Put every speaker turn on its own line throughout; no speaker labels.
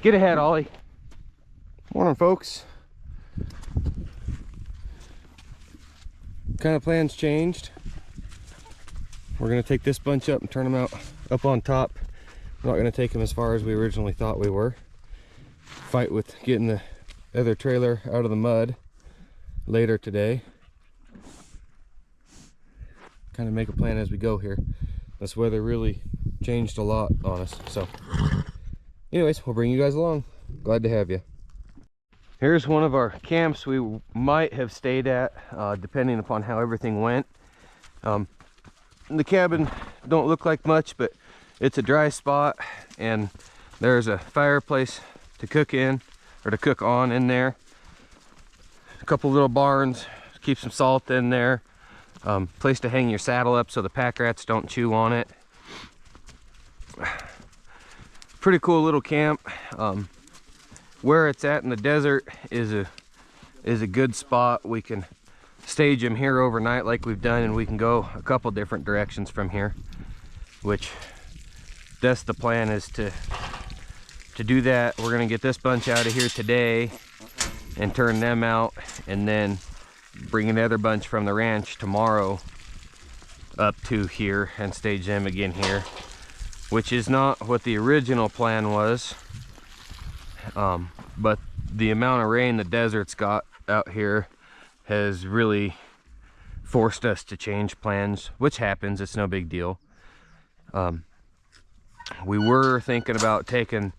Get ahead, Ollie. Morning, folks. Kind of plans changed. We're gonna take this bunch up and turn them out up on top. We're not gonna take them as far as we originally thought we were. Fight with getting the other trailer out of the mud later today. Kind of make a plan as we go here. This weather really changed a lot on us. So anyways, we'll bring you guys along. Glad to have you. Here's one of our camps we might have stayed at, depending upon how everything went. The cabin don't look like much, but it's a dry spot, and there's a fireplace to cook in, or to cook on in there. A couple little barns, keep some salt in there. Place to hang your saddle up so the pack rats don't chew on it. Pretty cool little camp. Where it's at in the desert is a good spot. We can stage them here overnight like we've done, and we can go a couple different directions from here, which that's the plan, is to do that. We're gonna get this bunch out of here today and turn them out, and then bring another bunch from the ranch tomorrow up to here and stage them again here, which is not what the original plan was. But the amount of rain the desert's got out here has really forced us to change plans, which happens. It's no big deal. We were thinking about taking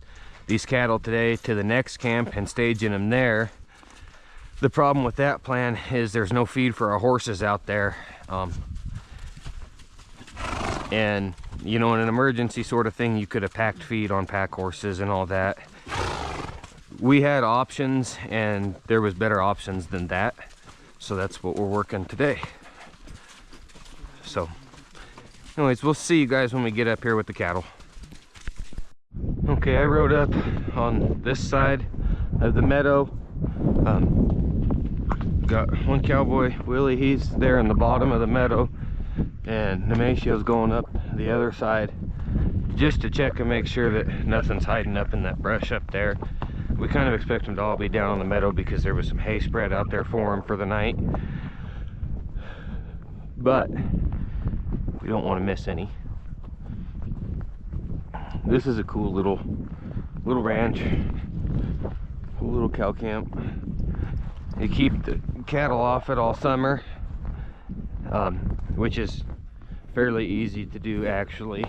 these cattle today to the next camp and staging them there. The problem with that plan is there's no feed for our horses out there. And you know, in an emergency sort of thing, you could have packed feed on pack horses and all that. We had options, and there was better options than that, so that's what we're working today. So anyways, we'll see you guys when we get up here with the cattle. Okay, I rode up on this side of the meadow. Got one cowboy, Willie, he's there in the bottom of the meadow, and Nemesio's going up the other side just to check and make sure that nothing's hiding up in that brush up there. We kind of expect them to all be down on the meadow because there was some hay spread out there for them for the night, but we don't want to miss any. This is a cool little ranch, cool little cow camp. You keep the cattle off it all summer, which is fairly easy to do actually,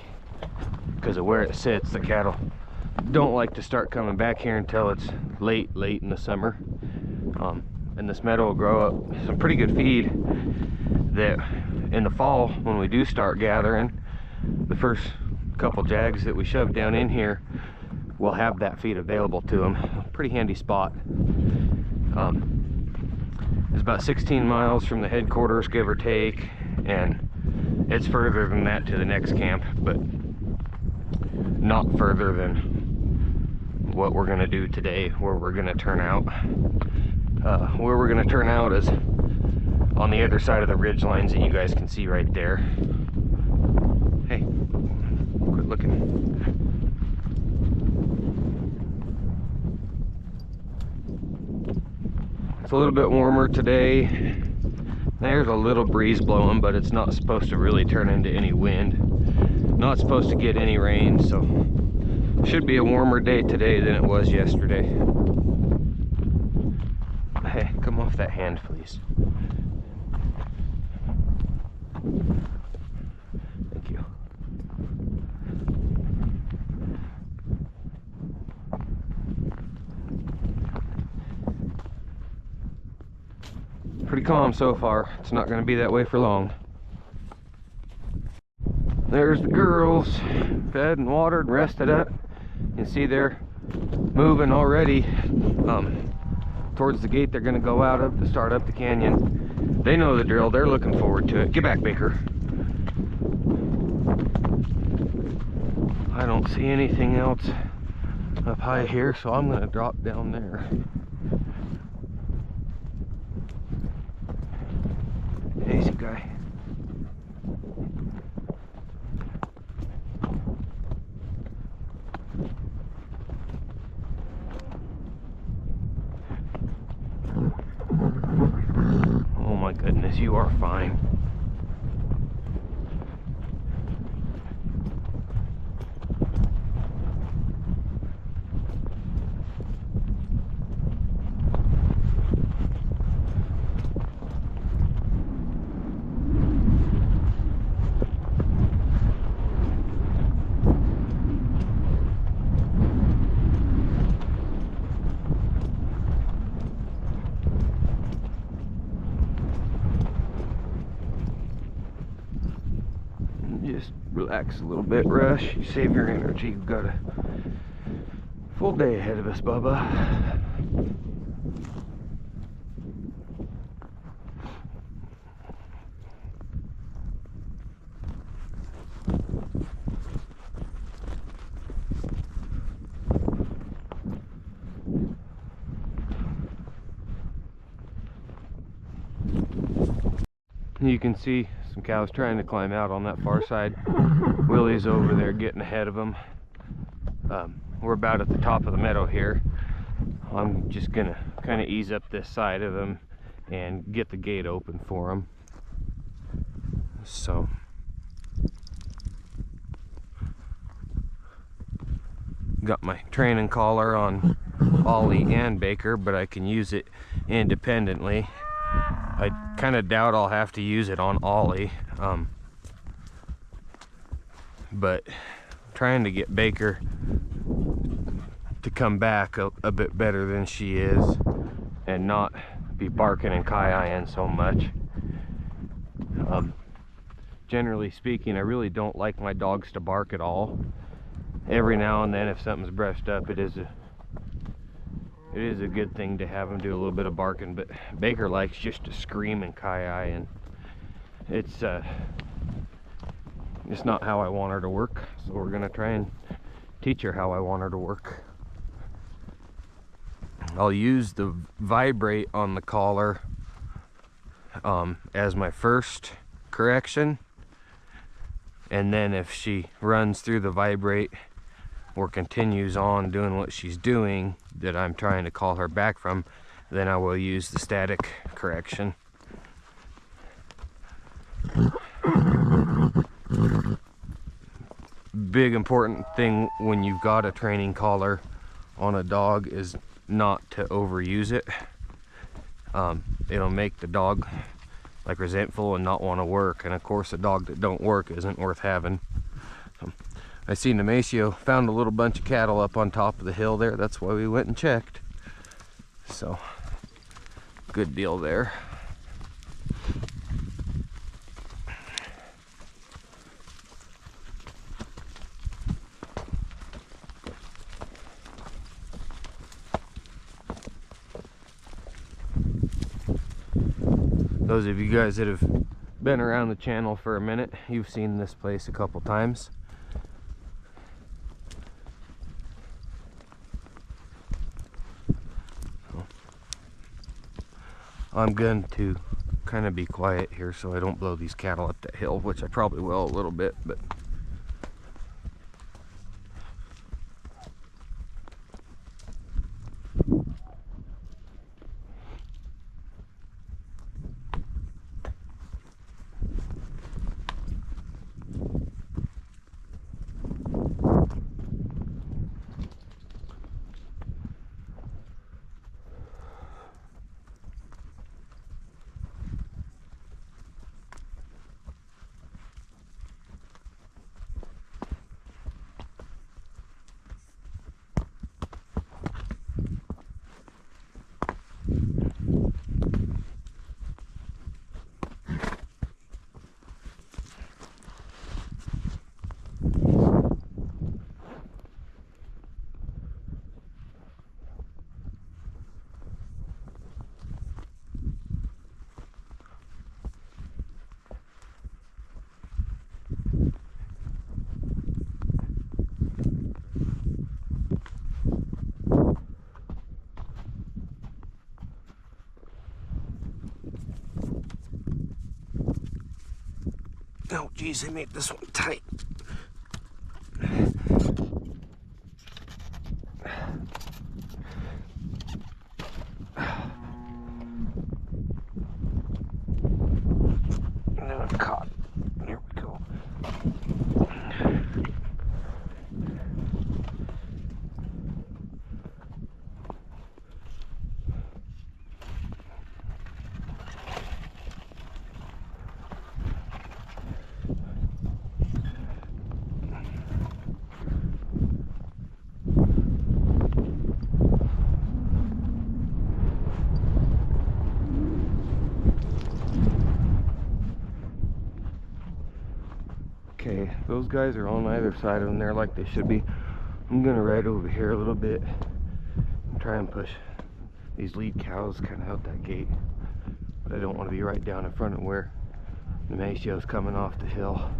because of where it sits. The cattle don't like to start coming back here until it's late in the summer. And this meadow will grow up some pretty good feed that in the fall, when we do start gathering, the first couple jags that we shove down in here will have that feed available to them. Pretty handy spot. It's about 16 miles from the headquarters, give or take, and it's further than that to the next camp, but not further than what we're gonna do today, where we're gonna turn out. Where we're gonna turn out is on the other side of the ridge lines that you guys can see right there. Hey, quit looking. It's a little bit warmer today. There's a little breeze blowing, but it's not supposed to really turn into any wind. Not supposed to get any rain, so should be a warmer day today than it was yesterday. Hey, come off that hand, please. Thank you. Pretty calm so far. It's not going to be that way for long. There's the girls, fed and watered and rested up. You can see they're moving already towards the gate they're going to go out of to start up the canyon. They know the drill. They're looking forward to it. Get back, Baker. I don't see anything else up high here, so I'm going to drop down there. Easy guy. Goodness, you are fine. Just relax a little bit, Rush. You save your energy. You've got a full day ahead of us, Bubba. You can see some cows trying to climb out on that far side. Willie's over there getting ahead of them. We're about at the top of the meadow here. I'm just gonna kind of ease up this side of them and get the gate open for them. So got my training collar on Ollie and Baker, but I can use it independently. I kind of doubt I'll have to use it on Ollie, but trying to get Baker to come back a bit better than she is and not be barking and cayaying so much. Generally speaking, I really don't like my dogs to bark at all. Every now and then, if something's brushed up, it is a good thing to have them do a little bit of barking, but Baker likes just to scream and cayeye, and it's not how I want her to work, so we're gonna try and teach her how I want her to work. I'll use the vibrate on the collar as my first correction, and then if she runs through the vibrate or continues on doing what she's doing that I'm trying to call her back from, then I will use the static correction. Big important thing when you've got a training collar on a dog is not to overuse it. It'll make the dog like resentful and not want to work, and of course a dog that don't work isn't worth having. I seen Nemesio found a little bunch of cattle up on top of the hill there. That's why we went and checked. So, good deal there. Those of you guys that have been around the channel for a minute, you've seen this place a couple times. I'm going to kind of be quiet here so I don't blow these cattle up that hill, which I probably will a little bit, but oh geez, I made this one tight. Those guys are on either side of them there like they should be. I'm gonna ride over here a little bit and try and push these lead cows kind of out that gate. But I don't want to be right down in front of where the Nemesio's coming off the hill.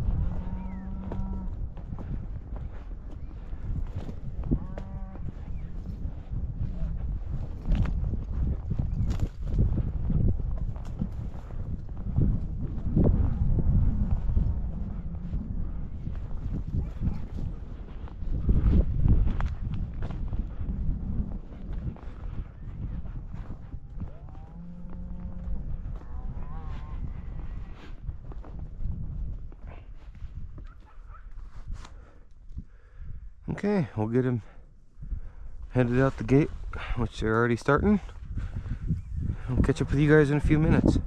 Okay, we'll get him headed out the gate, which they're already starting. I'll catch up with you guys in a few minutes.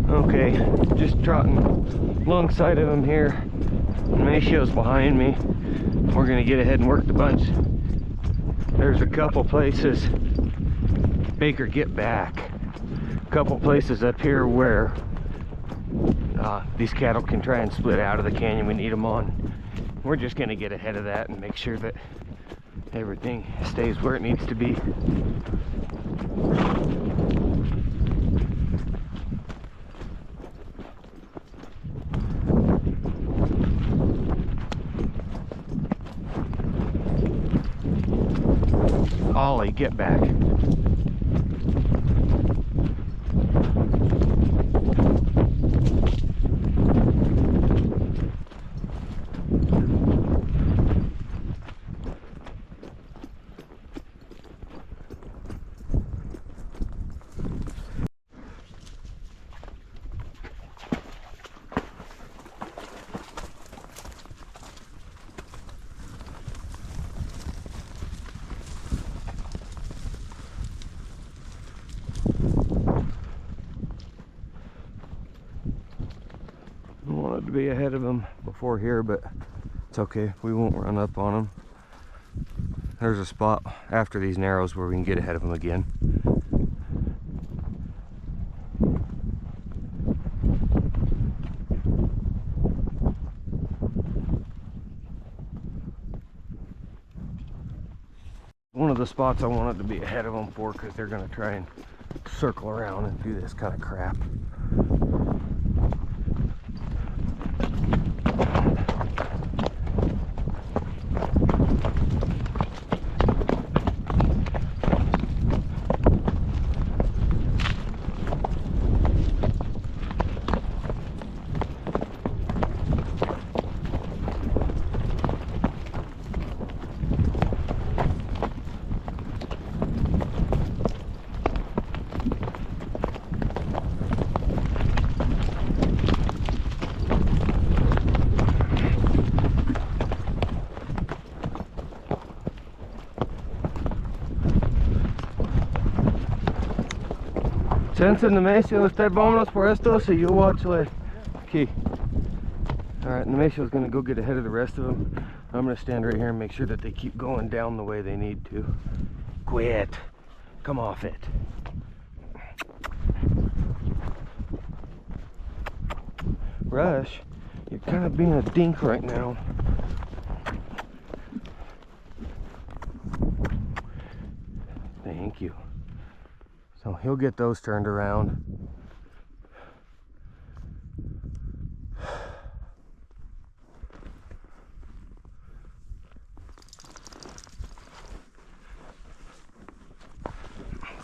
Okay, just trotting alongside of him here. Nemesio's behind me. We're gonna get ahead and work the bunch. There's a couple places, Baker, get back. A couple places up here where these cattle can try and split out of the canyon we need them on. We're just gonna get ahead of that and make sure that everything stays where it needs to be. Ollie, get back. To be ahead of them before here, but it's okay, we won't run up on them. There's a spot after these narrows where we can get ahead of them again. One of the spots I wanted to be ahead of them for, because they're going to try and circle around and do this kind of crap. Sense Nemecio está vámonos por esto, so you watch like key. Alright, Nemesio's gonna go get ahead of the rest of them. I'm gonna stand right here and make sure that they keep going down the way they need to. Quit. Come off it. Rush, you're kind of being a dink right now. Thank you. So he'll get those turned around.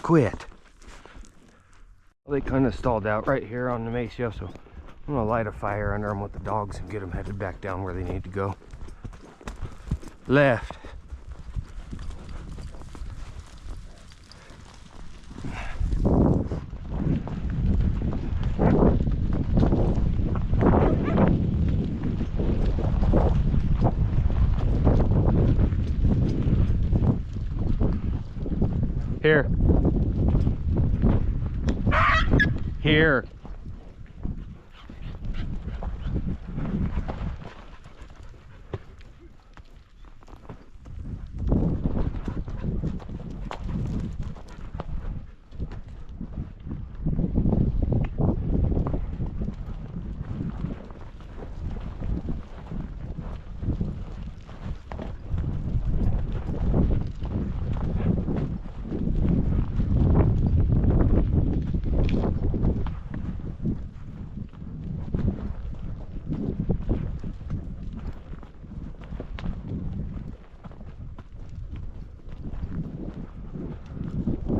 Quit. They kind of stalled out right here on Nemecio, so I'm gonna light a fire under them with the dogs and get them headed back down where they need to go. Left. Here. Here.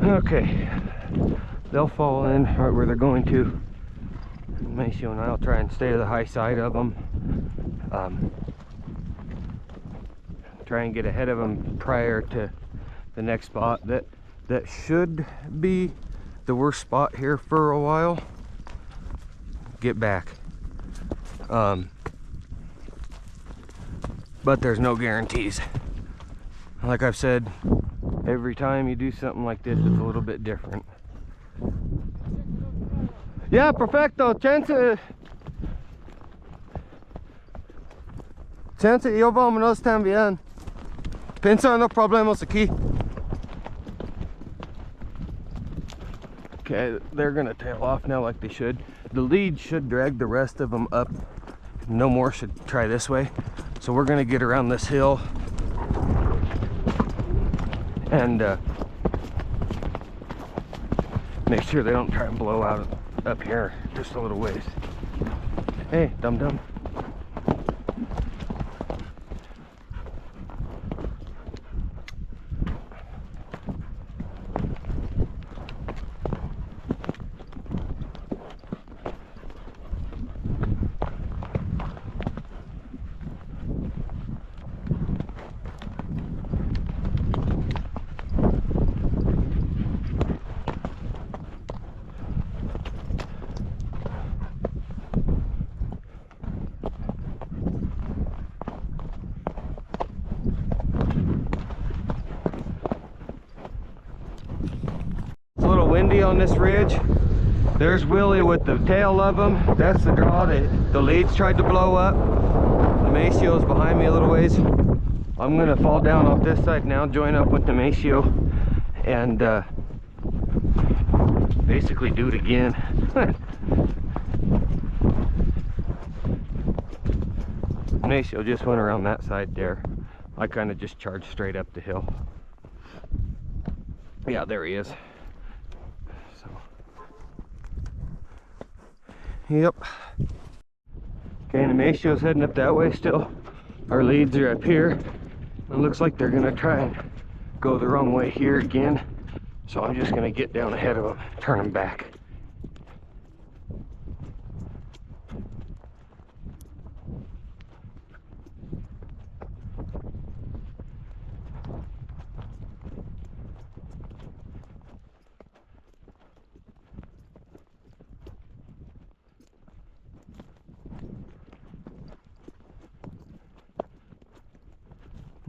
Okay, they'll fall in right where they're going to. Maceo and I'll try and stay to the high side of them. Try and get ahead of them prior to the next spot. That should be the worst spot here for a while. Get back. But there's no guarantees. Like I've said, every time you do something like this, it's a little bit different. Yeah, perfecto. Chance y yo vámonos también. Pensando problemas aquí. Okay, they're gonna tail off now like they should. The lead should drag the rest of them up. No more should try this way. So we're gonna get around this hill and make sure they don't try and blow out up here just a little ways. Hey, dum-dum. Windy on this ridge. There's Willie with the tail of them. That's the draw. The leads tried to blow up. The Maceo's behind me a little ways. I'm gonna fall down off this side now, join up with the Maceo, and basically do it again. Maceo just went around that side there. I kind of just charged straight up the hill. Yeah, there he is. Yep. Okay, and the Maceo's heading up that way still. Our leads are up here. It looks like they're gonna try and go the wrong way here again. So I'm just gonna get down ahead of them, turn them back.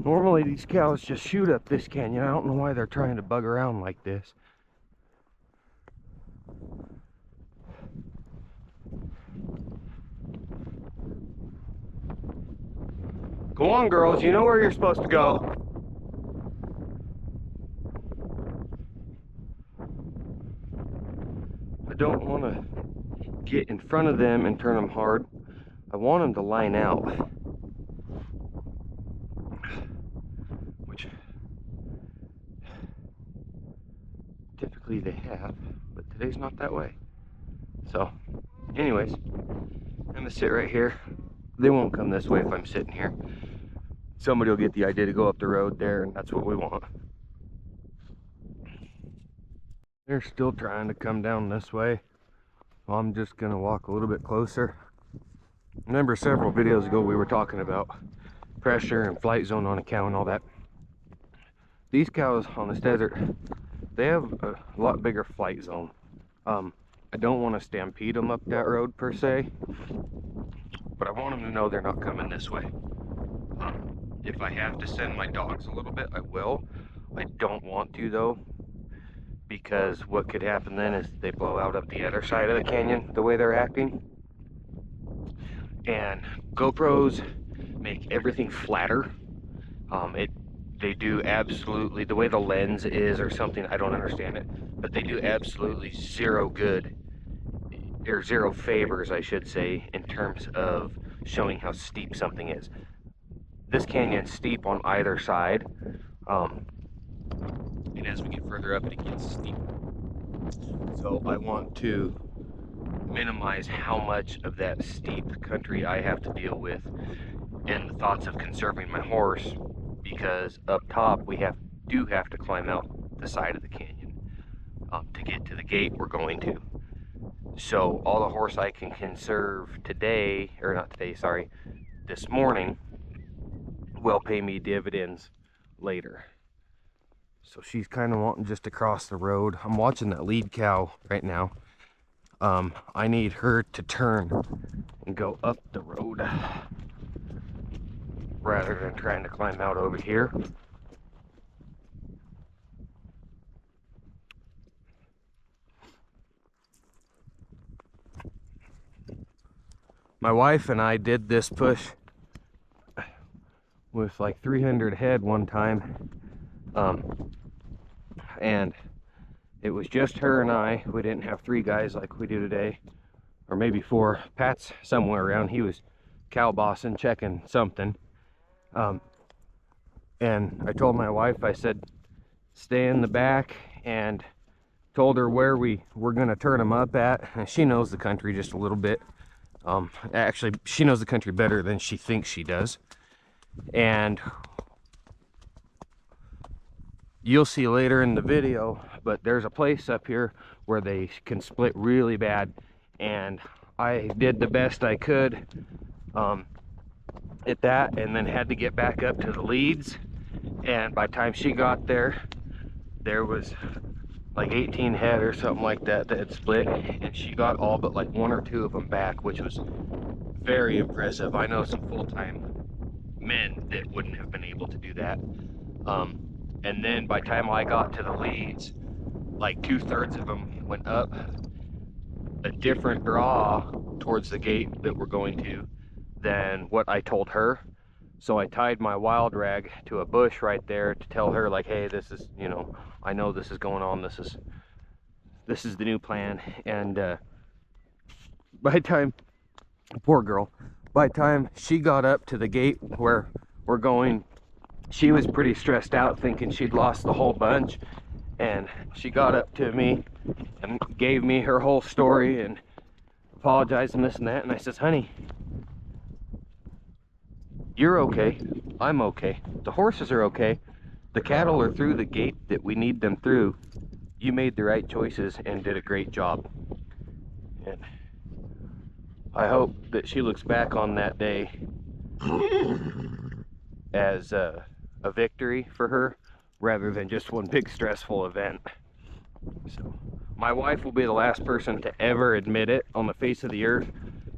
Normally these cows just shoot up this canyon. I don't know why they're trying to bug around like this. Go on, girls, you know where you're supposed to go. I don't want to get in front of them and turn them hard. I want them to line out. Which typically they have, but today's not that way. So, anyways, I'm gonna sit right here. They won't come this way if I'm sitting here. Somebody will get the idea to go up the road there, and that's what we want. They're still trying to come down this way. So I'm just gonna walk a little bit closer. Remember several videos ago we were talking about pressure and flight zone on a cow and all that. These cows on this desert, they have a lot bigger flight zone. I don't want to stampede them up that road per se, but I want them to know they're not coming this way. If I have to send my dogs a little bit, I will. I don't want to though, because what could happen then is they blow out up the other side of the canyon the way they're acting. And GoPros make everything flatter. They do absolutely, the way the lens is or something, I don't understand it, but they do absolutely zero good, or zero favors I should say, in terms of showing how steep something is. This canyon's steep on either side, and as we get further up it gets steeper. So I want to minimize how much of that steep country I have to deal with, and the thoughts of conserving my horse, because up top we do have to climb out the side of the canyon to get to the gate we're going to. So all the horse I can conserve today, or not today, sorry, this morning, will pay me dividends later. So she's kind of wanting just to cross the road. I'm watching that lead cow right now. I need her to turn and go up the road rather than trying to climb out over here. My wife and I did this push with like 300 head one time, and it was just her and I. We didn't have 3 guys like we do today, or maybe 4. Pat's somewhere around. He was cow bossing, checking something. And I told my wife, I said, stay in the back, and told her where we were going to turn them up at. And she knows the country just a little bit. Actually, she knows the country better than she thinks she does. And you'll see later in the video, but there's a place up here where they can split really bad, and I did the best I could at that, and then had to get back up to the leads. And by the time she got there, there was like 18 head or something like that that had split, and she got all but like 1 or 2 of them back, which was very impressive. I know some full-time men that wouldn't have been able to do that. And then by the time I got to the leads, like 2/3 of them went up a different draw towards the gate that we're going to than what I told her. So I tied my wild rag to a bush right there to tell her, like, hey, this is, you know, I know this is going on, this is the new plan. And by the time, poor girl, by the time she got up to the gate where we're going, she was pretty stressed out, thinking she'd lost the whole bunch. And she got up to me and gave me her whole story and apologized and this and that. And I says, honey, you're okay, I'm okay, the horses are okay, the cattle are through the gate that we need them through. You made the right choices and did a great job. And I hope that she looks back on that day as a victory for her rather than just one big stressful event. So my wife will be the last person to ever admit it on the face of the earth,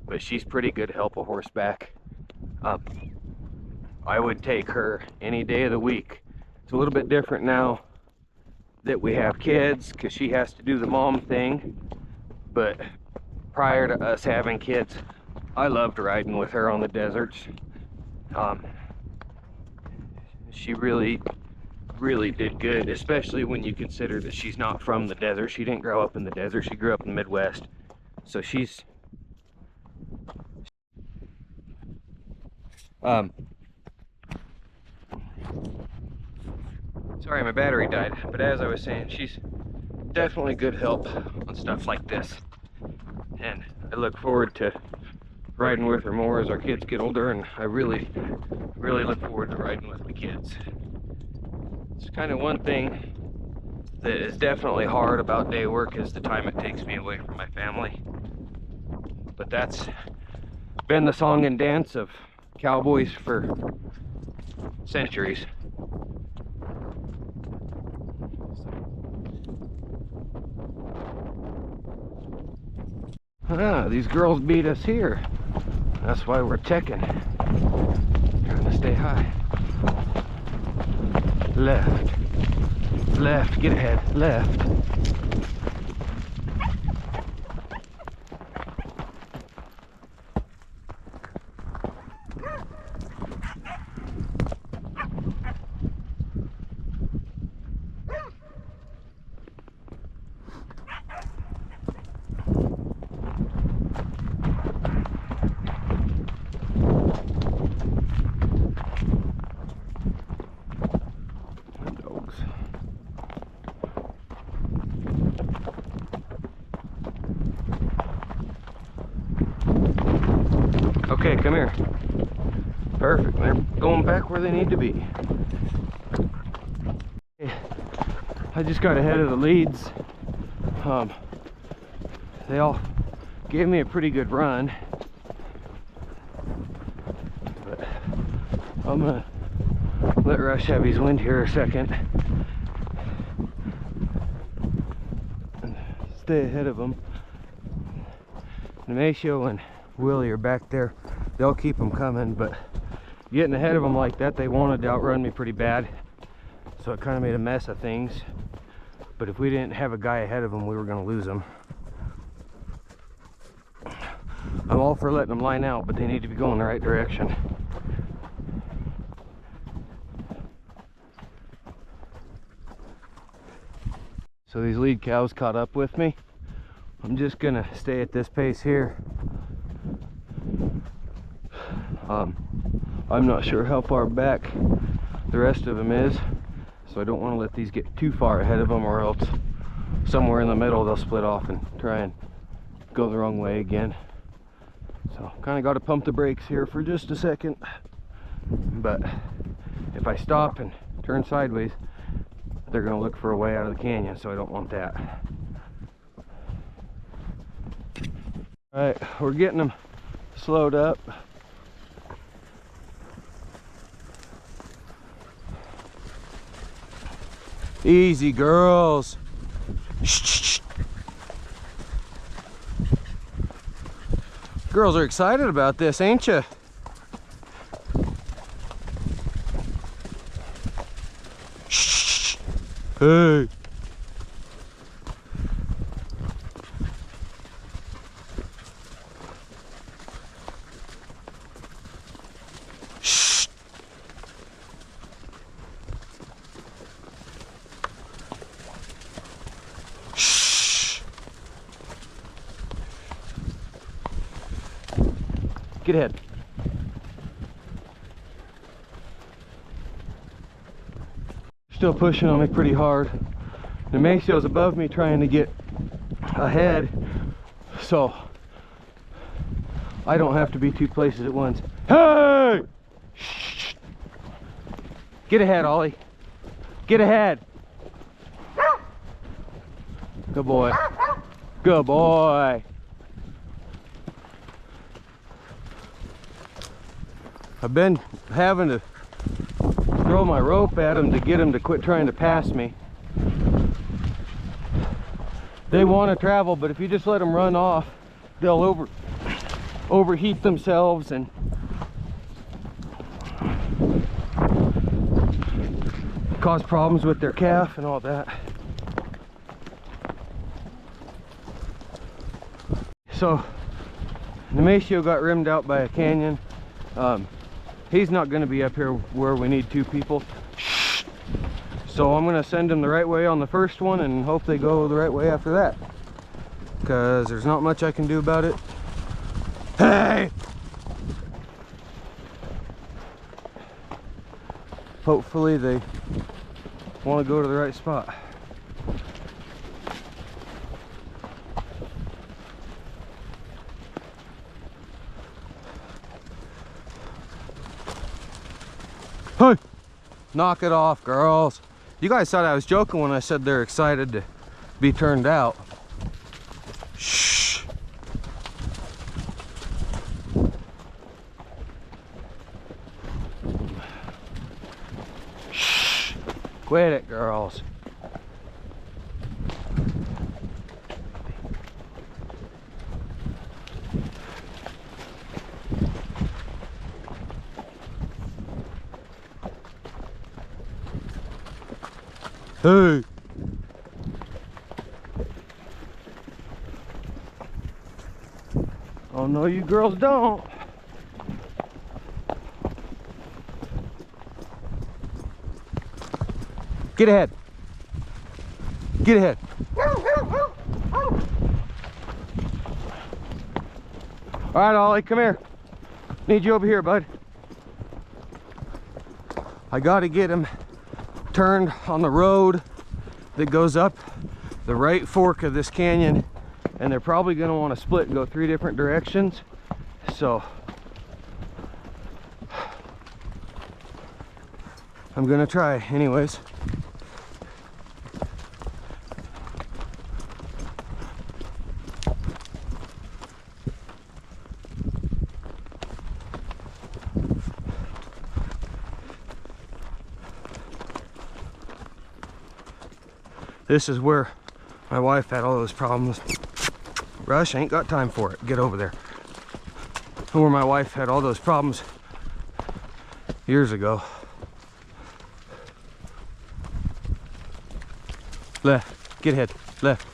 but she's pretty good to help a horse back. I would take her any day of the week. It's a little bit different now that we have kids, because she has to do the mom thing, but prior to us having kids, I loved riding with her on the deserts. She really did good, especially when you consider that she's not from the desert. She didn't grow up in the desert, she grew up in the Midwest. So she's sorry, my battery died, but as I was saying, she's definitely good help on stuff like this, and I look forward to riding with her more as our kids get older, and I really look forward to riding with my kids. It's kind of one thing that is definitely hard about day work is the time it takes me away from my family, but that's been the song and dance of cowboys for centuries. Ah, these girls beat us here. That's why we're checking. Trying to stay high. Left. Left. Get ahead. Left. Okay, come here. Perfect. They're going back where they need to be. I just got ahead of the leads. They all gave me a pretty good run. But I'm gonna let Rush have his wind here a second and stay ahead of them. Nematio and Willie are back there. They'll keep them coming, but getting ahead of them like that, they wanted to outrun me pretty bad, so it kind of made a mess of things. But if we didn't have a guy ahead of them, we were going to lose them. I'm all for letting them line out, but they need to be going the right direction. So these lead cows caught up with me. I'm just gonna stay at this pace here. I'm not sure how far back the rest of them is, so I don't want to let these get too far ahead of them, or else somewhere in the middle they'll split off and try and go the wrong way again. So kind of got to pump the brakes here for just a second, but if I stop and turn sideways, they're going to look for a way out of the canyon, so I don't want that. All right, we're getting them slowed up. Easy, girls. Shh. Girls are excited about this, ain't you? Shh. Hey. Get ahead. Still pushing on me pretty hard. The Maceo's above me trying to get ahead, so I don't have to be two places at once. Hey! Shh. Get ahead, Ollie. Get ahead. Good boy. Good boy. I've been having to throw my rope at them to get them to quit trying to pass me. They want to travel, but if you just let them run off, they'll overheat themselves and cause problems with their calf and all that. So Nematio got rimmed out by a canyon. He's not going to be up here where we need two people. Shh. So I'm going to send him the right way on the first one and hope they go the right way after that, because there's not much I can do about it. Hey! Hopefully they want to go to the right spot. Hey! Knock it off, girls. You guys thought I was joking when I said they're excited to be turned out. Shh. Quit it, girls. Hey. Oh no, you girls don't. Get ahead. Get ahead. All right, Ollie, come here. Need you over here, bud. I gotta get him turned on the road that goes up the right fork of this canyon, and they're probably gonna want to split and go 3 different directions. So I'm gonna try anyways. This is where my wife had all those problems. Rush, ain't got time for it. Get over there. Where my wife had all those problems years ago. Left. Get ahead. Left.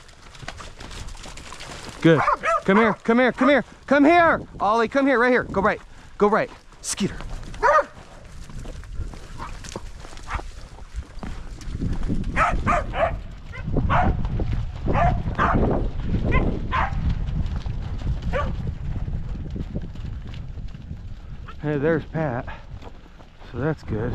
Good. Come here. Come here. Come here. Come here. Ollie, come here. Right here. Go right. Go right. Skeeter. Hey, there's Pat, so that's good.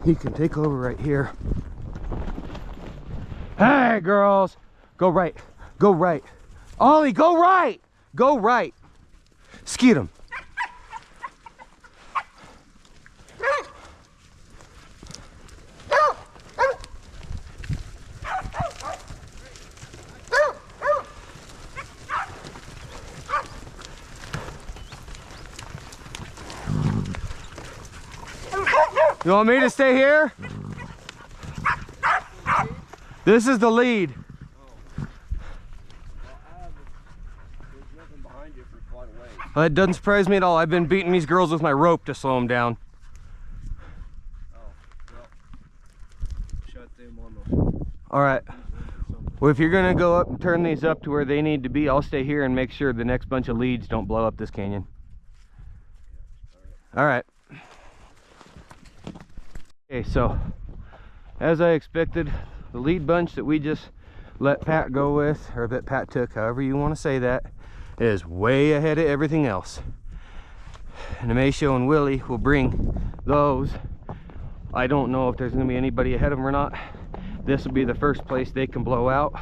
He can take over right here. Hey, girls, go right, go right. Ollie, go right, go right. Skeet him. You want me to stay here? This is the lead. Well, that doesn't surprise me at all. I've been beating these girls with my rope to slow them down. All right. Well, if you're gonna go up and turn these up to where they need to be, I'll stay here and make sure the next bunch of leads don't blow up this canyon. All right. Okay, so as I expected, the lead bunch that we just let Pat go with, or that Pat took, however you want to say that, is way ahead of everything else. And Nemasio and Willie will bring those. I don't know if there's going to be anybody ahead of them or not. This will be the first place they can blow out.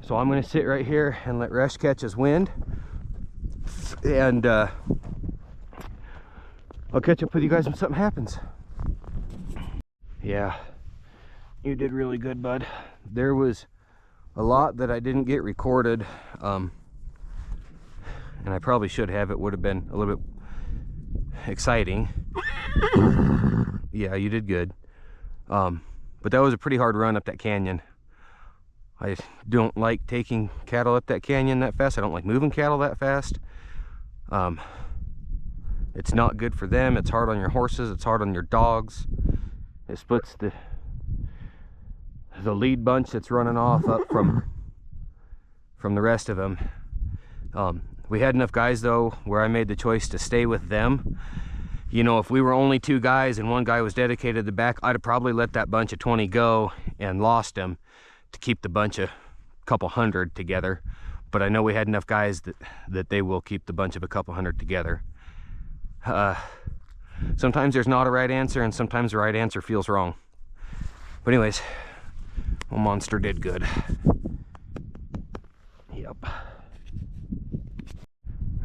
So I'm going to sit right here and let Rush catch his wind. And I'll catch up with you guys when something happens. Yeah, you did really good, bud. There was a lot that I didn't get recorded, and I probably should have. It would have been a little bit exciting. Yeah, you did good. But that was a pretty hard run up that canyon. I don't like taking cattle up that canyon that fast. I don't like moving cattle that fast. It's not good for them. It's hard on your horses. It's hard on your dogs. It splits the lead bunch that's running off up from the rest of them. We had enough guys though where I made the choice to stay with them. You know, if we were only 2 guys and one guy was dedicated to the back, I'd have probably let that bunch of 20 go and lost him to keep the bunch of couple hundred together. But I know we had enough guys that they will keep the bunch of a couple hundred together. Sometimes there's not a right answer, and sometimes the right answer feels wrong. But anyways, well, Monster did good. Yep.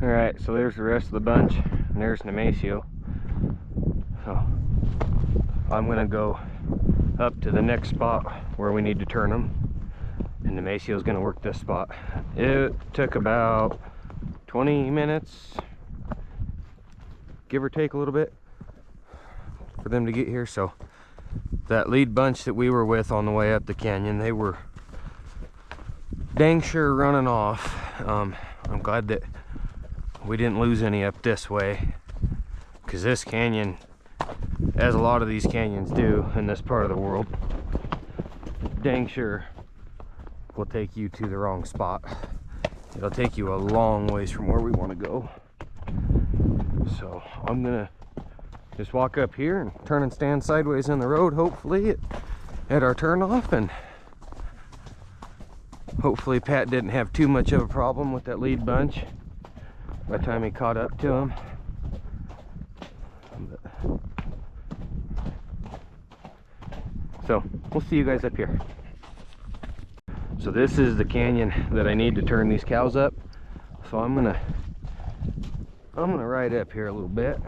All right, so there's the rest of the bunch, and there's Nemasio. So I'm gonna go up to the next spot where we need to turn them. And Nemesio is going to work this spot. It took about 20 minutes, give or take a little bit, for them to get here. So that lead bunch that we were with on the way up the canyon, they were dang sure running off. I'm glad that we didn't lose any up this way, because this canyon, as a lot of these canyons do in this part of the world, dang sure will take you to the wrong spot. It'll take you a long ways from where we want to go. So I'm gonna just walk up here and turn and stand sideways in the road, hopefully at our turnoff, and hopefully Pat didn't have too much of a problem with that lead bunch by the time he caught up to him. So we'll see you guys up here. So this is the canyon that I need to turn these cows up. So I'm gonna ride up here a little bit.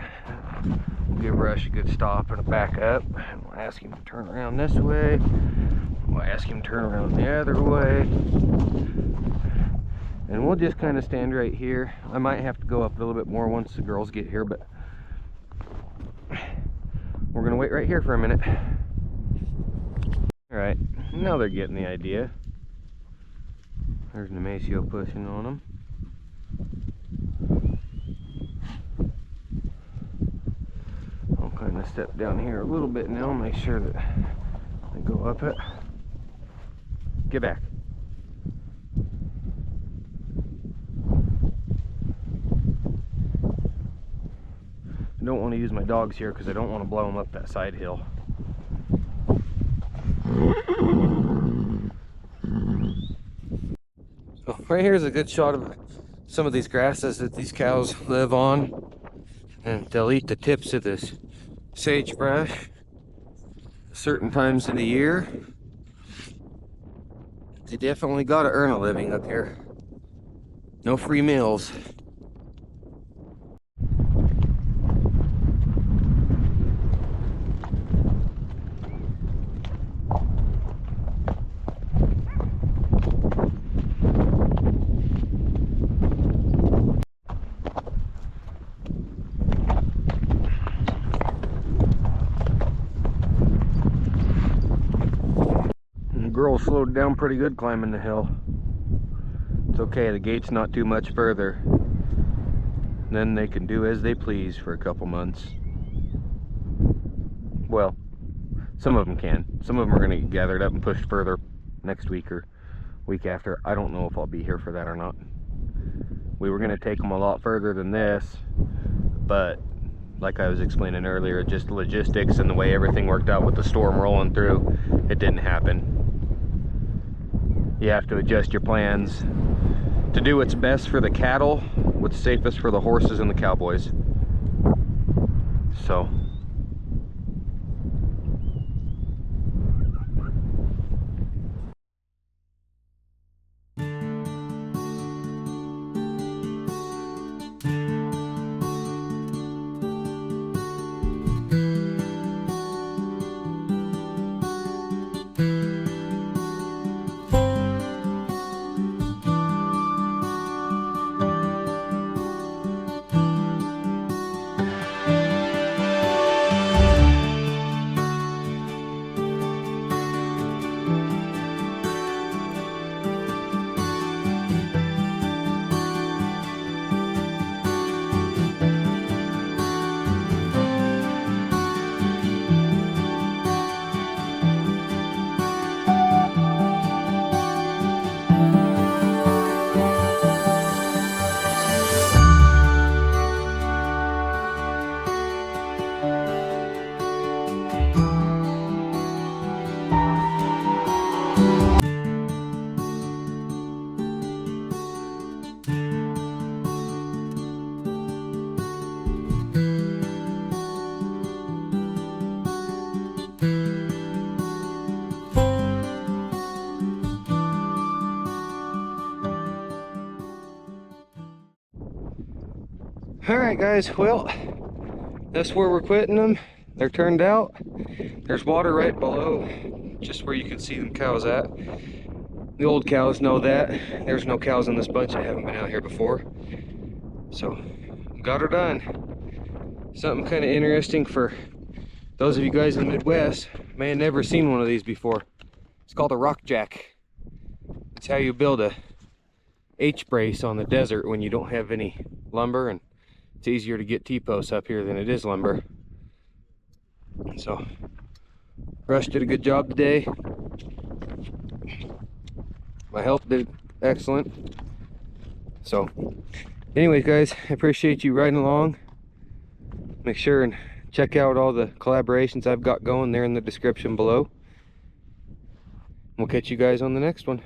We'll give Rush a good stop and a back up. And we'll ask him to turn around this way. We'll ask him to turn around the other way. And we'll just kind of stand right here. I might have to go up a little bit more once the girls get here, but we're gonna wait right here for a minute. All right, now they're getting the idea. There's Nemesio pushing on them. I'll kind of step down here a little bit now, make sure that I go up it. Get back. I don't want to use my dogs here because I don't want to blow them up that side hill. So right here is a good shot of some of these grasses that these cows live on, and they'll eat the tips of this sagebrush certain times of the year. They definitely got to earn a living up here. No free meals. Girl slowed down pretty good climbing the hill. It's okay, the gate's not too much further. Then they can do as they please for a couple months. Well, some of them can. Some of them are going to get gathered up and pushed further next week or week after. I don't know if I'll be here for that or not. We were going to take them a lot further than this, but like I was explaining earlier, just logistics and the way everything worked out with the storm rolling through, it didn't happen. You have to adjust your plans to do what's best for the cattle, what's safest for the horses and the cowboys. So alright guys, well, that's where we're quitting them. They're turned out. There's water right below, just where you can see them cows at. The old cows know that. There's no cows in this bunch. I haven't been out here before. So, got her done. Something kind of interesting for those of you guys in the Midwest. May have never seen one of these before. It's called a rock jack. It's how you build a H-brace on the desert when you don't have any lumber, and it's easier to get T-posts up here than it is lumber. So, Rush did a good job today. My help did excellent. So, anyways, guys, I appreciate you riding along. Make sure and check out all the collaborations I've got going there in the description below. We'll catch you guys on the next one.